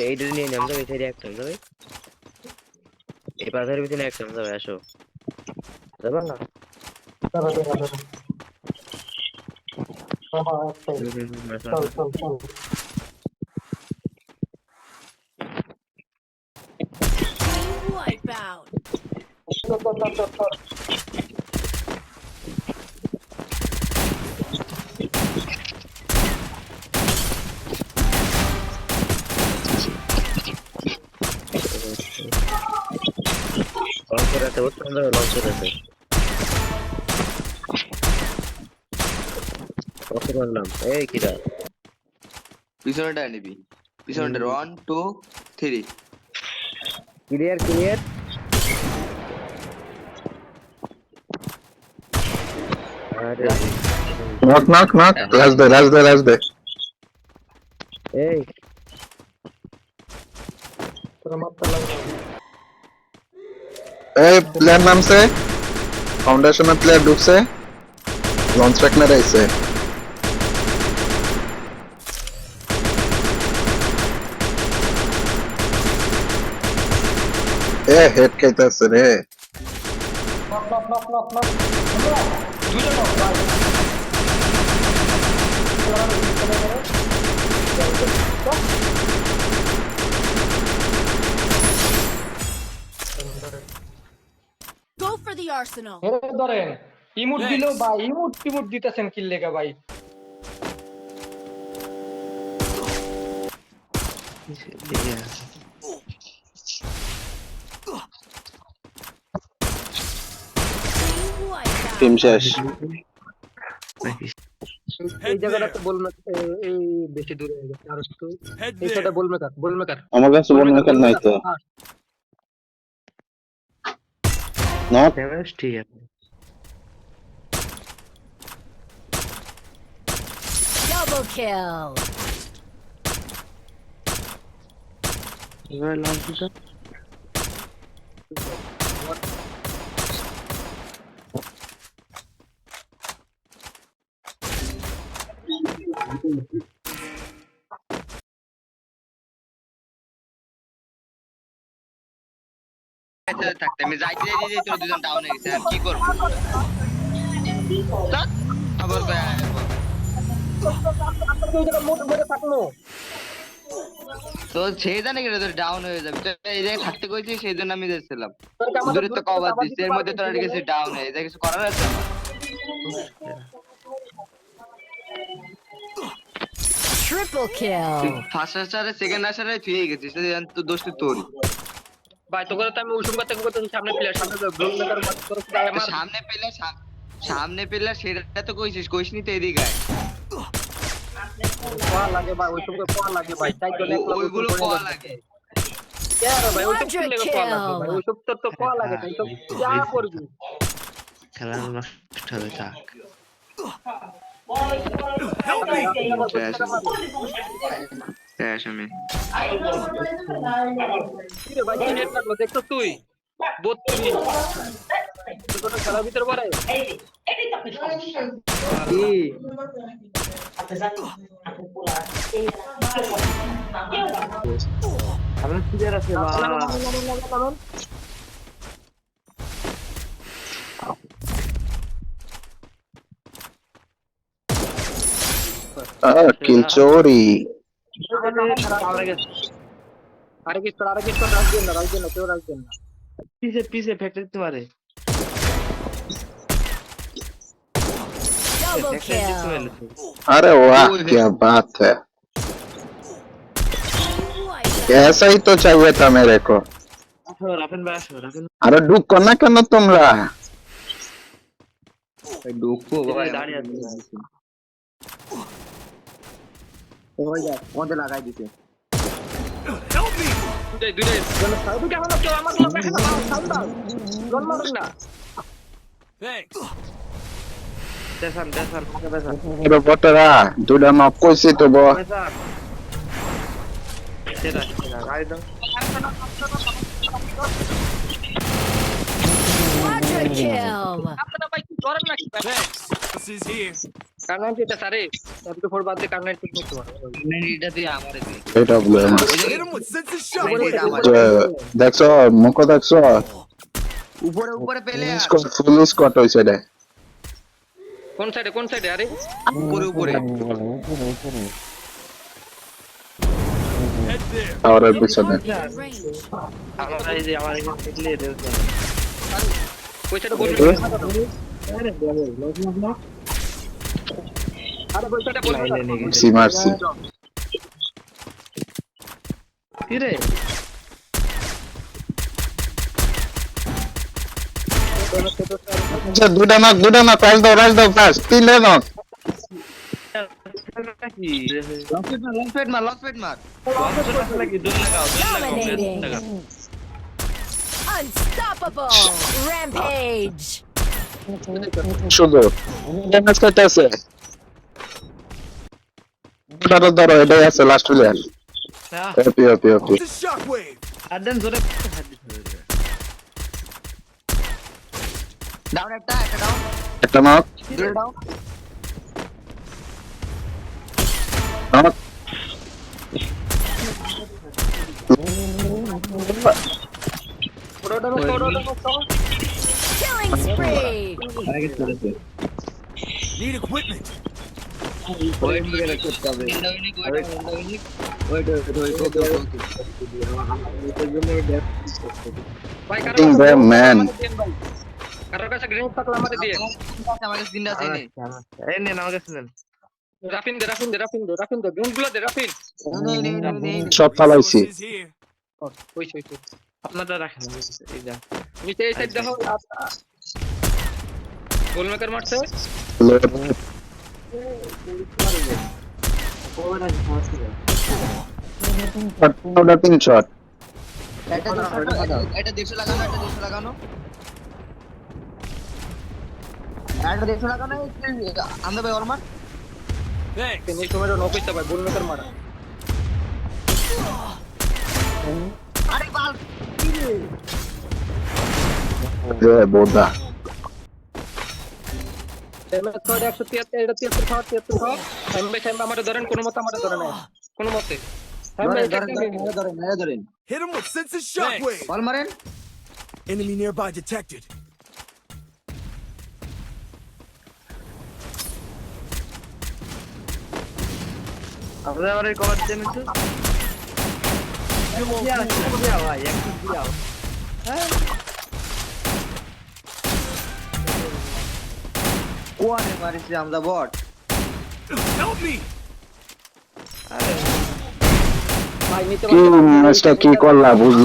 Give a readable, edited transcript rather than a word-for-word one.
এইটা নিয়ে নাম যাবে সাইডে একটা যাবে এই পাথরের ভিতরে একটা যাবে আসো যাবা না চল চল চল Wipeout. চল লঞ্চের আছে বুঝতে যাবে লঞ্চের আছে কত করলাম এই কিরা পিছনেটা নিবি পিছনেটা 1 2 3 ক্লিয়ার ক্লিয়ার আরে knock. Last day. এই তোরা মারতে লাগবে Hey, player নামছে ফাউন্ডেশনের প্লেয়ার ঢুকছে লঞ্চ ট্র্যাক না রাইছে হেড খাইতেছে রে নক দুইটা নক ভাই Go for the arsenal. হেরে ধরেন ইমোট দিলো ভাই ইমোট দিতেছেন কিল লেগা ভাই Wipeout. টিম শেষ এই জায়গাটাতে বলবে এই বেশি দূরে হয়ে গেছে আর একটু এই সাইডে বলবে কার আমার কাছে বল মেকার নাই তো নক ড্যামেজ ঠিক আছে Double kill. এবার লঞ্চটা থাকতে আমি যাইতে যাইতে তোর দুজন ডাউন হয়ে গেছে আর কি করব আবার ওই জায়গা মোট করে থাকলো তো সেই জানে কি তোর ডাউন হয়ে যাবে তো এই জায়গায় থাকতে কইছি সেই জন্য আমি যাচ্ছিলাম দূরে তো কভার দিছি এর মধ্যে তোরা গেছিস ডাউন হয়ে যায় কিছু করার আছে না Triple kill. ফার্স্ট আসারে সেকেন্ড আসারে ফিরে গেছিস তো দোষ তো তোরই ভাই তো করে তো আমি উসুম করতে সামনে প্লেয়ার সামনে গোল মেকার করে তো সামনে পেলে সেটা তো কইসনি তো এদিকে আয় কোয়া লাগে ভাই ওই সবকে কোয়া লাগে ভাই তাই তো ওইগুলো কোয়া লাগে কেন ভাই ওই সব কিলে কোয়া লাগে ভাই ওই সব তো কোয়া লাগে তাই তো যা করবি খেলা নষ্ট হবে থাক আমি কি রে ভাই কি নেট লাগলো দেখছো তুই 32 তোর খেলার ভিতর পড়ে কি আমার ক্লিয়ার আছে বা কিল চোরি আরে কি রাখবেন না কেউ রাখবেন না পিছে ফ্যাক্টরি দিতে পারে Double kill. अरे वाह क्या बात है ऐसा ही तो चाहिए था मेरे को রাফেন ভাই আসো রাফেন अरे ढुको ना केन তোমরা ঢুকবো ভাই দাঁড়িয়ে আছে ওই যা ওদের লাগাই দিতে দুইটাই সাউন্ড কেমন আছে আমার লোক দেখে না সাউন্ড দাও গন মারুন না দেখান আরে বটরা দুটা নক কইছি তো ব সেটা গাড়ি দাও Quadra kill. আপনারা ভাই কি করেন নাকি This is here. কারণ এটা সারে MP4 বাদ দিয়ে কারণ এটা নিতে পারো এটা দিয়ে আমারে দে এটা বলে আমার Hit him with sense shot. এটা আমার দেখছো মুখ দেখছো উপরে উপরে পেলে আর ফুল স্কোয়াড হইছে রে কোন সাইডে আরে উপরে উপরে Head there. আর পিছনে Range. আমার এই যে আমার এখানে দেখলে ওই সাইডে বলবি আরে ওই সাইডে বলবি সি মারছি কি রে আচ্ছা দুটা না রাইজ দাও ফাস্ট তিনলে না লং ফেড মার Dominating. Unstoppable. Rampage. শুধু ড্যামেজ করতেছে ধরো এটাই আছে last player OP The shockwave. Aden জোরে ডাউন একটা ডাউন একটা নক দুটো down knock Killing spree. Need equipment. ভাই Think they're man. কারোর কাছে গ্রেনেড থাকলে আমাদের দিয়ে আমাকে তিনটা আছে নে এই নেন আমাকে শুনেন রাফিন দে গ্রেনেডগুলো দে রাফিন সব ফালাইছি Resources here. ওই আপনারা রাখেন এই যা নিচে এই সাইড দেখো গোলমেকার মারছে ওটা তিন শট এটা 150 লাগানো এটা 150 লাগানো আমরা ভাই ওরমান Thanks. এই সময় নক হইছে ভাই গোলমেকার মারা আরে বাল বোদা এমএস কোড 173 এটা 73 খাওয়া টাইম আমাদের ধরেন কোনো মতে আমাদের ধরে নাই কোনো মতে ধরেন Hit him with sense shockwave. বল মারেন Enemy nearby detected. আপনারা আমারে কভার দেন একটু ভাই একটু দিও কোয়ানে মারিছি আমরা বট Help me. ভাই নিতে কি ম্যাচটা কি করলা বুঝলাম